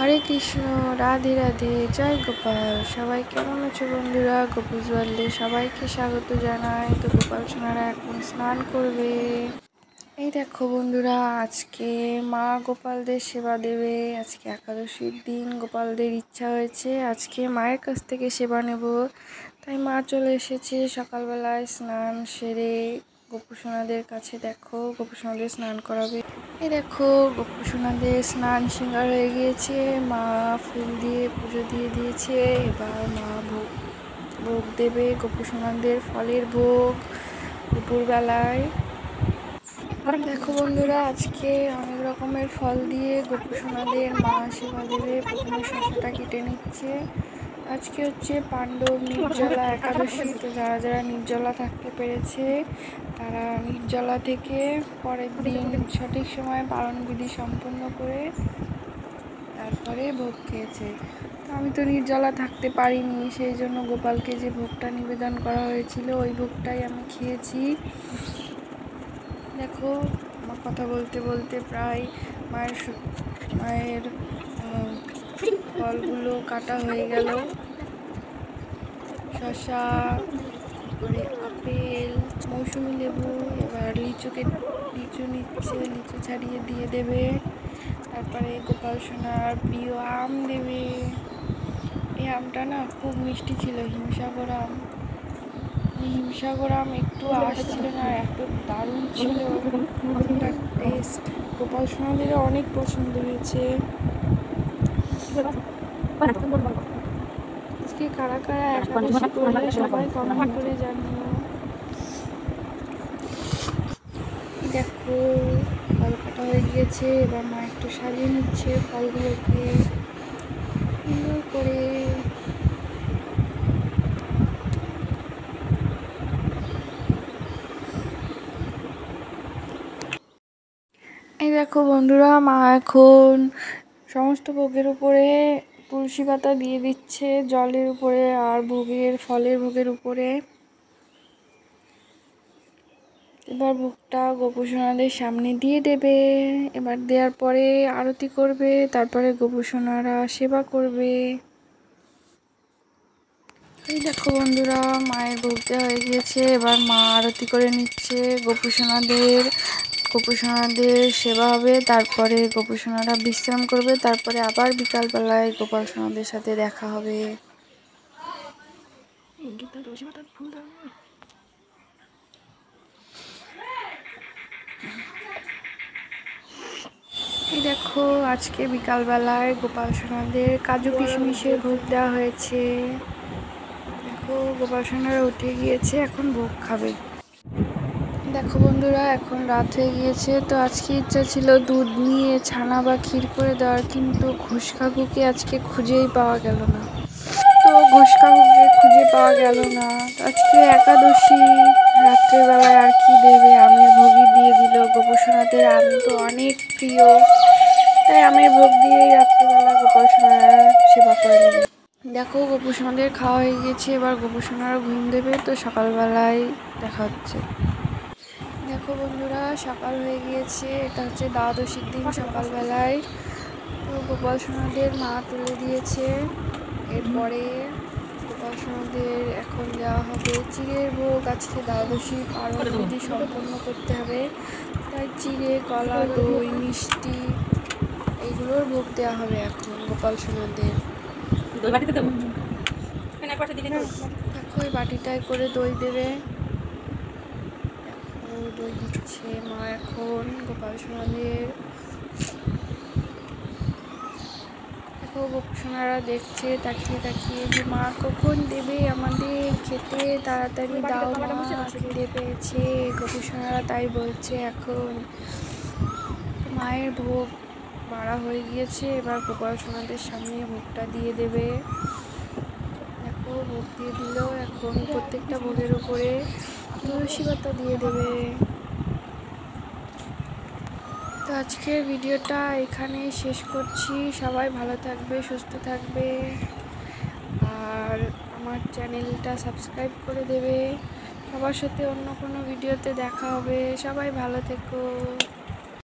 হরে কৃষ্ণ, রাধে রাধে, জয় গোপাল। সবাই কেমন আছো বন্ধুরা? গোপুজ ওয়ার্ল্ডে সবাইকে স্বাগত জানাই। তো গোপাল সোনারা এখন স্নান করবে। এই দেখো বন্ধুরা, আজকে মা গোপালদের সেবা দেবে। আজকে একাদশীর দিন গোপালদের ইচ্ছা হয়েছে আজকে মায়ের কাছ থেকে সেবা নেব, তাই মা চলে এসেছে সকালবেলায় স্নান সেরে গোপুসোনাদের কাছে। দেখো গোপুসোনাদের স্নান করাবে। এই দেখো গোপুসোনাদের স্নান সিঙ্গার হয়ে গিয়েছে, মা ফুল দিয়ে পুজো দিয়ে দিয়েছে। এবার মা ভোগ দেবে গোপুসোনাদের, ফলের ভোগ দুপুরবেলায়। দেখো বন্ধুরা, আজকে অনেক রকমের ফল দিয়ে গোপুসোনাদের মা সেবা দেবে। প্রথমে শসাটা কেটে নিচ্ছে। আজকে হচ্ছে পাণ্ডব নির্জলা একাদশী, তো যারা যারা নির্জলা থাকতে পেরেছে তারা নির্জলা থেকে পরের দিন সঠিক সময় পালন বিধি সম্পন্ন করে তারপরে ভোগ খেয়েছে। তো আমি তো নির্জলা থাকতে পারিনি, সেই জন্য গোপালকে যে ভোগটা নিবেদন করা হয়েছিল ওই ভোগটাই আমি খেয়েছি। দেখো আমার কথা বলতে বলতে প্রায় মায়ের ফলগুলো কাটা হয়ে গেল। শসা, তারপরে আপেল, মৌসুমি লেবু, এবার লিচু নিচ্ছে, লিচু ছাড়িয়ে দিয়ে দেবে। তারপরে গোপাল সোনার প্রিয় আম দেবে। এই আমটা না খুব মিষ্টি ছিল, হিমসাগর আম। হিমসাগর আম একটু আসছিল না, এত দারুণ ছিল টেস্ট। গোপাল সোনাদের অনেক পছন্দ হয়েছে। আজকে কারা কারা একাদশী করলে সবাই কমেন্ট করে জানিও। দেখো ফল কাটা হয়ে গিয়েছে, এবার মা একটু সাজিয়ে নিচ্ছে ফলগুলোকে সুন্দর করে। এই দেখো বন্ধুরা, মা এখন সমস্ত ভোগের উপরে তুলসী পাতা দিয়ে দিচ্ছে, জলের উপরে আর ফলের ভোগের উপরে। এবার ভোগটা গোপুসোনাদের সামনে দিয়ে দেবে। এবার দেওয়ার পরে আরতি করবে, তারপরে গোপুসোনারা সেবা করবে। এই দেখো বন্ধুরা, মায়ের ভোগ দেওয়া হয়ে গিয়েছে, এবার মা আরতি করে নিচ্ছে। গোপুসোনাদের সেবা হবে, তারপরে গোপুসোনারা বিশ্রাম করবে, তারপরে আবার বিকালবেলায় গোপাল সোনাদের সাথে দেখা হবে। এই দেখো আজকে বিকালবেলায় গোপাল সোনাদের কাজু কিশমিশের ভোগ দেওয়া হয়েছে। দেখো গোপাল সোনারা উঠে গিয়েছে, এখন ভোগ খাবে। দেখো বন্ধুরা, এখন রাত হয়ে গিয়েছে, তো আজকে ইচ্ছা ছিল দুধ নিয়ে ছানা বা ক্ষীর করে দেওয়ার, কিন্তু ঘোষ কাকুকে আজকে খুঁজেই পাওয়া গেল না। আজকে একাদশী, রাত্রেবেলায় আর কি দেবে, আমের ভোগই দিয়ে দিল। গোপুসোনাদের আম তো অনেক প্রিয়, তাই আমের ভোগ দিয়েই রাত্রেবেলা গোপুসোনারা সেবা করে নেবে। দেখো গোপুসোনাদের খাওয়া হয়ে গিয়েছে, এবার গোপুসোনারা ঘুম দেবে, তো সকালবেলায় দেখা হচ্ছে। দেখো বন্ধুরা, সকাল হয়ে গিয়েছে, এটা হচ্ছে দ্বাদশীর দিন সকালবেলায়। তো গোপাল সোনাদের মা তুলে দিয়েছে। এরপরে গোপাল সোনাদের এখন দেওয়া হবে চিড়ের ভোগ। আজকে দ্বাদশী পালন বিধি সম্পন্ন করতে হবে, তাই চিড়ে, কলা, দই, মিষ্টি এইগুলোর ভোগ দেওয়া হবে এখন গোপাল সোনাদের। দেখো এই বাটিটায় করে দই দেবে। দই দিচ্ছে মা এখন গোপাল সোনাদের। দেখো গোপুসোনারা দেখছে তাকিয়ে তাকিয়ে যে মা কখন দেবে আমাদের খেতে, তাড়াতাড়ি দাও মা, খিদে পেয়েছে। গোপুসোনারা তাই বলছে। এখন মায়ের ভোগ বাড়া হয়ে গিয়েছে, এবার গোপাল সোনাদের সামনে ভোগটা দিয়ে দেবে। দেখো ভোগ দিয়ে দিল, এখন প্রত্যেকটা ভোগের উপরে তুলসী পাতা দিয়ে দেবে। তো আজকের ভিডিওটা এখানেই শেষ করছি। সবাই ভালো থাকবে, সুস্থ থাকবে, আর আমার চ্যানেলটা সাবস্ক্রাইব করে দেবে। সবার সাথে অন্য কোনো ভিডিওতে দেখা হবে। সবাই ভালো থেকো।